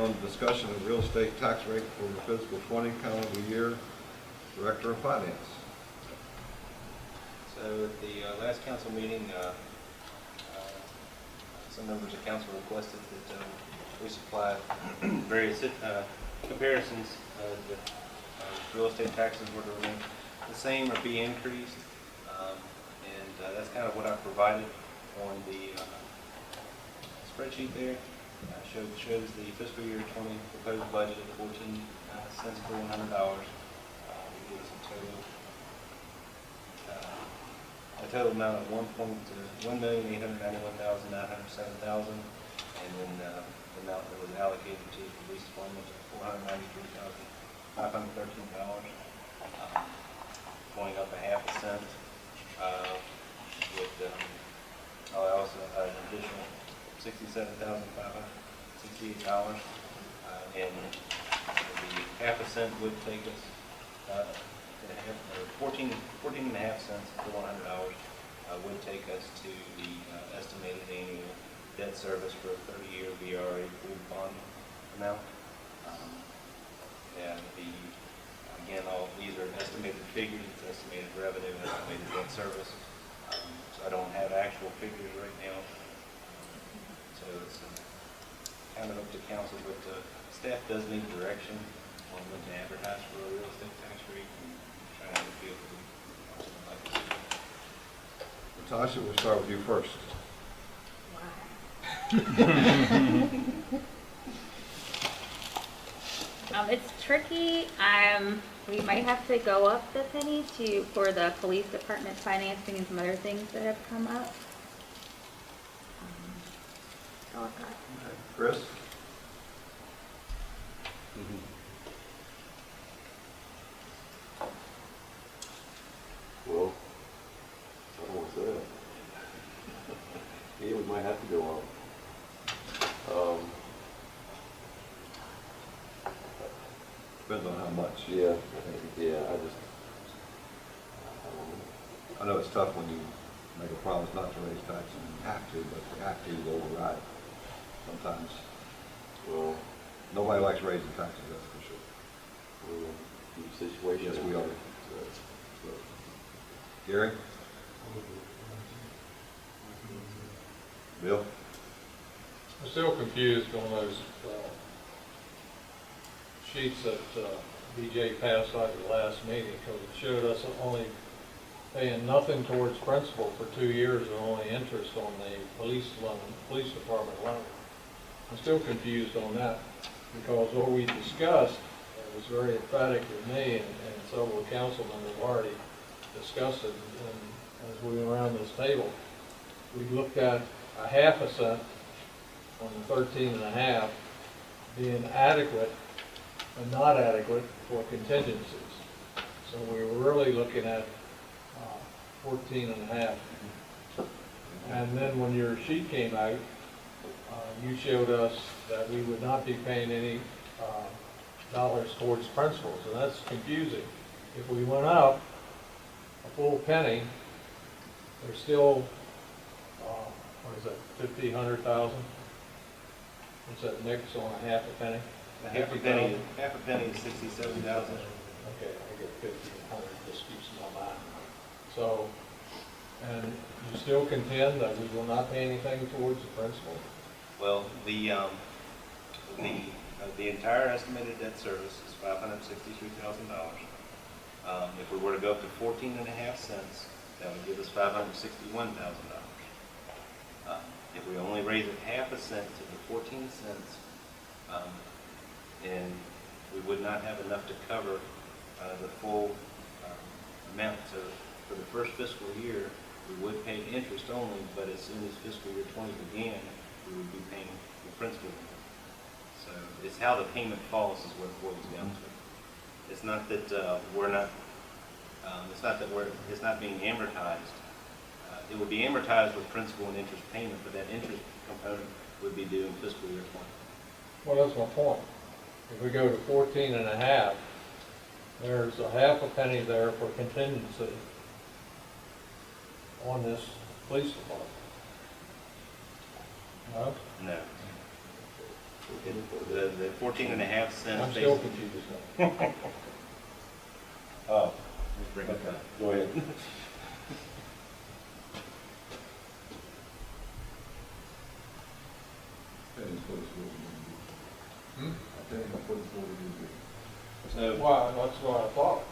on discussion of real estate tax rate for the fiscal 20 calendar year. Director of Finance. So at the last council meeting, some members of council requested that we supply various comparisons of the real estate taxes were to remain the same or be increased. And that's kind of what I provided on the spreadsheet there. Shows the fiscal year 20 proposed budget at 14 cents per $100. We give us a total amount of $1,891,907,000, and then the amount that was allocated to the police department of $493,513, going up a half a cent. With I also had an additional $67,568, and the half a cent would take us 14 and a half cents per $100 would take us to the estimated annual debt service for a 30-year VRA pool bond amount. And again, all these are estimated figures. It's estimated revenue, estimated debt service. So I don't have actual figures right now. So it's kind of up to council, but staff does need direction on when to advertise for a real estate tax rate and trying to feel something like this. Natasha, we'll start with you first. It's tricky. We might have to go up the penny for the police department financing and some other things that have come up. That's all I've got. Okay. Chris? Well, I don't want to say that. Yeah, we might have to go up. Depends on how much. Yeah, I know it's tough when you make a promise not to raise taxes and you have to, but if you have to, you override it sometimes. well, Nobody likes raising taxes, that's for sure. the situation. Yes, we are. Gary? Bill? I'm still confused on those sheets that BJ passed out at the last meeting, because it showed us only paying nothing towards principal for 2 years and only interest on the police department loan. I'm still confused on that, because what we discussed, it was very emphatic with me and several councilmen have already discussed it, and as we went around this table, we looked at a half a cent on the 13 and a half being adequate and not adequate for contingencies. So we were really looking at 14 and a half. And then when your sheet came out, you showed us that we would not be paying any dollars towards principal, so that's confusing. If we went up a full penny, there's still, what is that, 50, 100,000? What's that mix on a half a penny? Half a penny is 67,000. Okay, I get 50 and 100, just keeps in my mind. So, and you still contend that we will not pay anything towards the principal? Well, the entire estimated debt service is $563,000. If we were to go up to 14 and a half cents, that would give us $561,000. If we only raise it half a cent to the 14 cents, and we would not have enough to cover the full amount. So for the first fiscal year, we would pay interest only, but as soon as fiscal year 20 began, we would be paying the principal. So it's how the payment falls is what it boils down to. It's not that it's not being amortized. It would be amortized with principal and interest payment, but that interest component would be due in fiscal year 20. Well, that's my point. If we go to 14 and a half, there's a half a penny there for contingency on this police department. No? No. The 14.5 cents. I'm still basically- confused now. Oh, Just bring it back. go ahead. Pennies for the school. Hmm? I tell you, for the school, you So, Well, that's what I thought.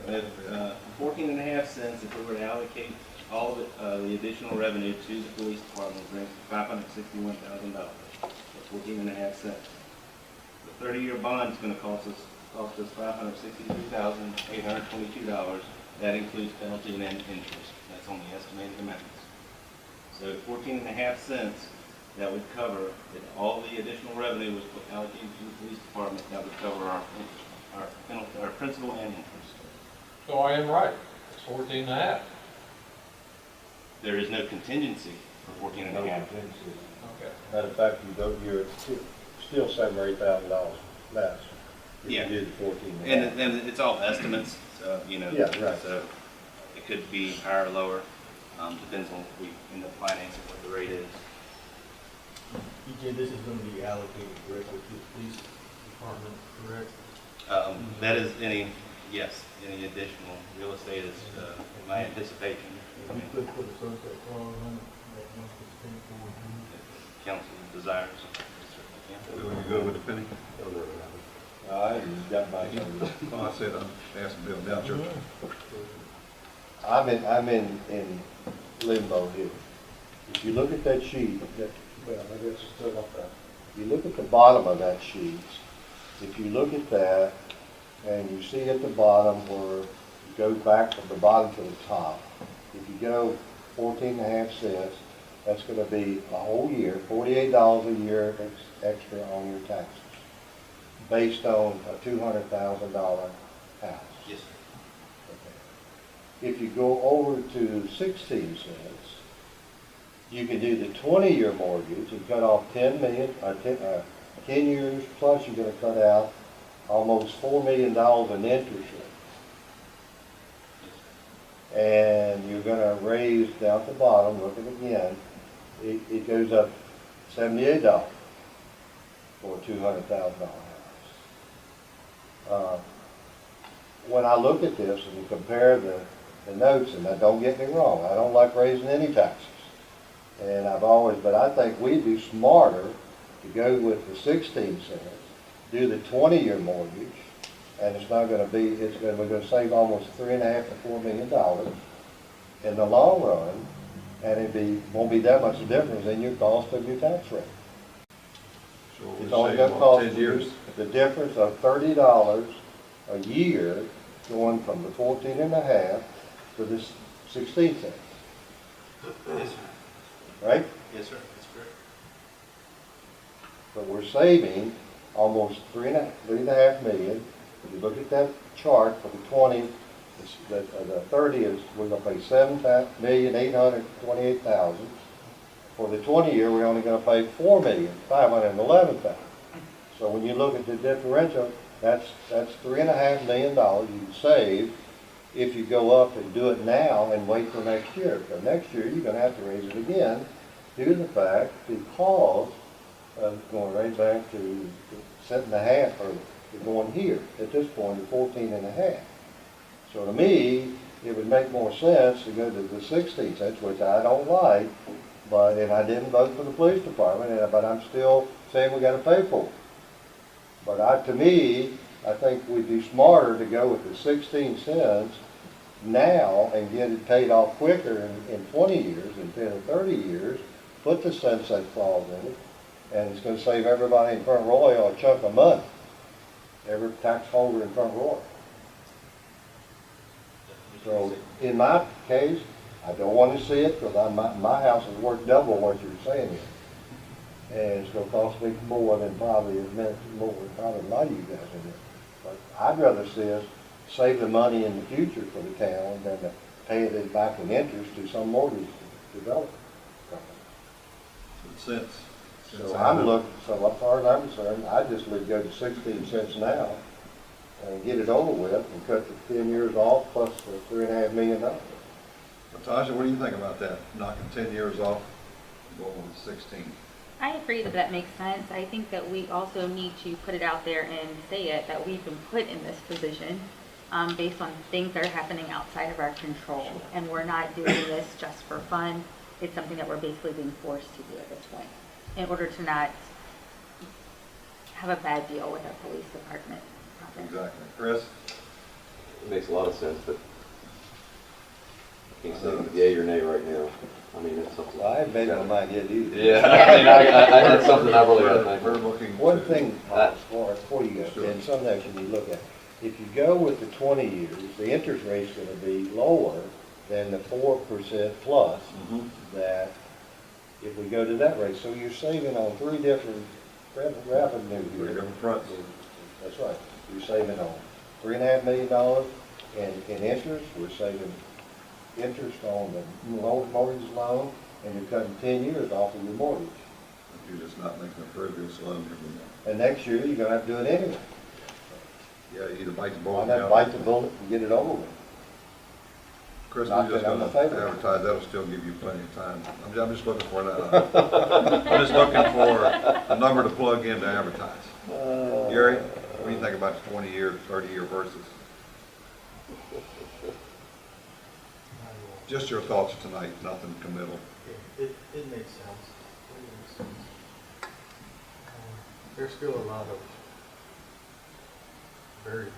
at 14.5 cents, if we were to allocate all of it, the additional revenue to the police department, would bring $561,000. That's 14.5 cents. The 30-year bond is going to cost us $563,822. That includes penalty and interest. That's on the estimated amounts. So 14.5 cents, that would cover, if all the additional revenue was allocated to the police department, that would cover our interest, our penalty, our principal and interest. So I am right. It's 14.5. There is no contingency for 14.5. Okay. Matter of fact, you're still $7,000 or $8,000 less. If Yeah. you did 14. And it's all estimates, so, you know. Yeah, right. So it could be higher or lower, depends on if we end up financing what the rate is. EJ, this is gonna be allocated directly to the police department, correct? That is any additional real estate is my anticipation. We could put a sunset clause on it, that once it's paid for, If council desires. do. Will you go with the penny? I just got my number. Oh, I said, ask Bill Belcher. I'm in limbo here. If you look at that sheet, well, I guess it's still up there. If you look at the bottom of that sheet, if you look at that, and you see at the bottom where it goes back from the bottom to the top, if you go 14.5 cents, that's gonna be a whole year, $48 a year extra on your taxes, based on a $200,000 house. Yes, sir. If you go over to 16 cents, you can do the 20-year mortgage and cut off 10 years, plus you're gonna cut out almost $4 million in interest rate. And you're gonna raise down at the bottom, look at it again, it goes up $78 for a $200,000 house. When I look at this and you compare the notes, and now don't get me wrong, I don't like raising any taxes. And but I think we'd be smarter to go with the 16 cents, do the 20-year mortgage, and we're gonna save almost $3.5 to $4 million in the long run, and won't be that much difference in your cost of your tax rate. So It's we'll only say, gonna what, cost 10 years? the difference of $30 a year going from the 14.5 to this 16 cents, Yes, sir. right? Yes, sir. That's correct. But we're saving almost $3.5 million. If you look at that chart for the 20, the 30 is, we're gonna pay $7,828,000. For the 20 year, we're only gonna pay $4,511,000. So when you look at the differential, that's $3.5 million you can save if you go up and do it now and wait till next year. Because next year, you're gonna have to raise it again due to the fact, because of going right back to 7.5, or going here, at this point, to 14.5. So to me, it would make more sense to go to the 16 cents, which I don't like, and I didn't vote for the police department, but I'm still saying we gotta pay for it. But to me, I think we'd be smarter to go with the 16 cents now and get it paid off quicker in 20 years instead of 30 years, put the sunset clause in it, and it's gonna save everybody in Front Royal a chunk of money, every tax holder in Front Royal. So in my case, I don't want to see it, because my house is worth double what you're saying here. And it's gonna cost me more than probably a lot of you guys in here. But I'd rather see us save the money in the future for the town than to pay it back in interest to some mortgage developer company. Since So I as far as I'm concerned, I'd just go to 16 cents now and get it over with and cut the 10 years off plus the $3.5 million. Tasha, what do you think about that? Knocking 10 years off, going with 16? I agree that that makes sense. I think that we also need to put it out there and say it, that we've been put in this position based on things that are happening outside of our control. And we're not doing this just for fun. It's something that we're basically being forced to do at this point in order to not have a bad deal with our police department. Exactly. Chris? It makes a lot of sense, but I can't say yay or nay right now. I mean, it's something. Well, I ain't made my mind yet either. Yeah, I mean, that's something I really got to think We're about. looking One to- thing, before you go, and some that you need to look at, if you go with the 20 years, the interest rate's gonna be lower than the 4% plus Mhm. that if we go to that rate. So you're saving on three different revenue Three here. different fronts. That's right. You're saving on $3.5 million in interest. We're saving interest on the mortgage loan, and you're cutting 10 years off of your mortgage. You're just not making a frivolous loan anymore. And next year, you're gonna have to do it anyway. Yeah, you either bite the Why bullet. not bite the bullet and get it over with? Chris, Not we're just that I'm gonna a favorite. advertise, that'll still give you plenty of time. I'm just looking for I'm just looking for a number to plug in to advertise. Gary, what do you think about the 20-year, 30-year versus? Just your thoughts tonight, nothing committal. It makes sense. It makes sense. There's still a lot of variables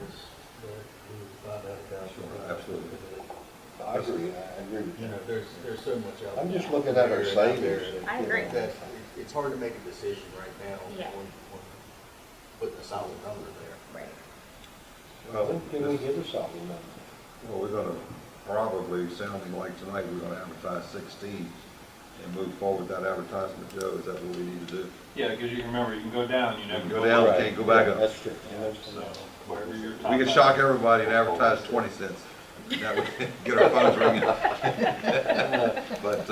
that we find out about. Sure, absolutely. I agree with You you. know, there's so much out there. I'm just looking at our savings. I agree. That it's hard to make a decision right now Yeah. on putting a solid number there. Right. Well, Can we get a solid number? well, we're gonna probably, sounding like tonight, we're gonna advertise 16 and move forward that advertisement, Joe. Is that what we need to do? Yeah, because you can remember, you can go down, you never Go go down, up. we can't go back up. That's true. So, wherever your top We can line- shock everybody and advertise 20 cents. That would get our phones ringing. But,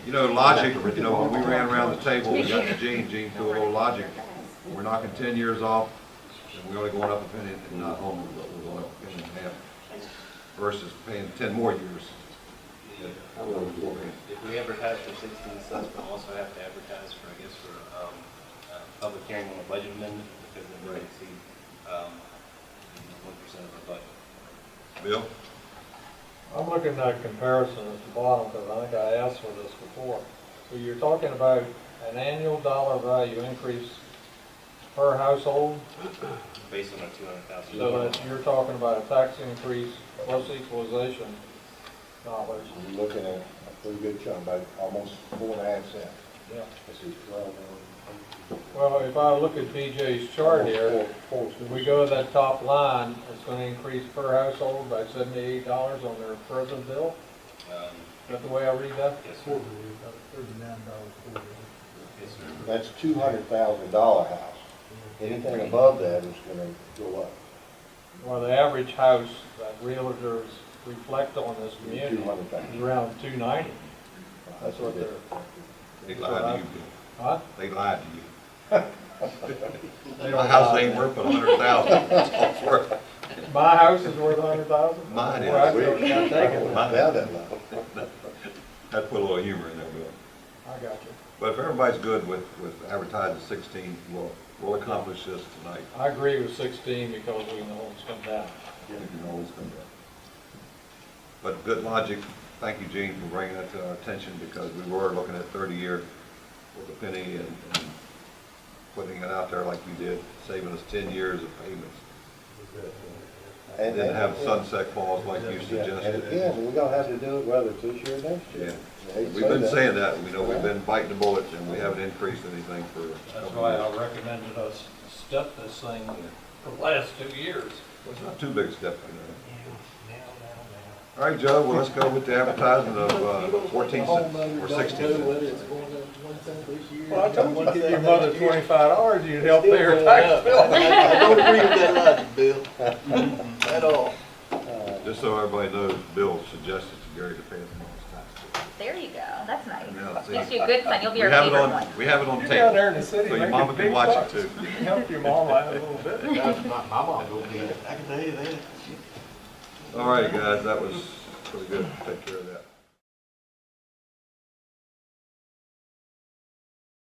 you know, logic, you know, when we ran around the table, we got to Gene threw a little logic. We're knocking 10 years off, and we're only going up a penny, and not home, but we're going up a penny and a half versus paying 10 more years. If we advertise for 16 cents, we'll also have to advertise for, I guess, for public hearing on a budget amendment, because it would exceed 1% of the budget. Bill? I'm looking at comparison at the bottom, because I think I asked for this before. So you're talking about an annual dollar value increase per household, Based on our 200,000. so that you're talking about a tax increase plus equalization dollars. You're looking at a pretty good chunk, about almost 4.5 cents. Yeah. This is 12. Well, if I look at BJ's chart here, if we go to that top line, it's going to increase per household by $78 on their present bill. Is that the way I read that? Yes, sir. $39 Yes, sir. That's $200,000 house. Anything above that is gonna go up. Well, the average house that realtors reflect on this community is 200,000. around $290. That's what they're, They lied to you, Bill. huh? They lied to you. They My don't house lie. ain't worth but 100,000. That's all it's worth. My house is worth 100,000? Mine is. Well, I still can't take it. Not down that low. I'd put a little humor in there, Bill. I got you. But if everybody's good with advertising 16, we'll accomplish this tonight. I agree with 16 because we know it's come down. You can always come back. But good logic. Thank you, Gene, for bringing that to our attention, because we were looking at 30-year with a penny and putting it out there like you did, saving us 10 years of payments. And then have sunset clause like you Yeah, and suggested. again, we're gonna have to do it whether it's this year or next year. Yeah. They We've been say saying that. We know we've been biting the bullets, and we haven't increased anything for a That's couple why of years. I recommended us step this thing for the last 2 years. It's not too big a step, I know. All right, Joe, well, let's go with the advertisement of 14 cents or 16 cents. Well, I told you to give your mother $25, you'd help pay her tax bill. I don't agree with that logic, Bill, at all. Just so everybody knows, Bill suggested to Gary to pay his mom's tax. There you go. That's nice. Yeah, see. Gives you a good sign. You'll be We our have it favorite on, one. we have it on You're down there in tape, the city so your making mama can big watch it bucks. too. You can help your mom out a little bit. My mom will be, I can tell you that. All right, guys, that was pretty good. Take care of that.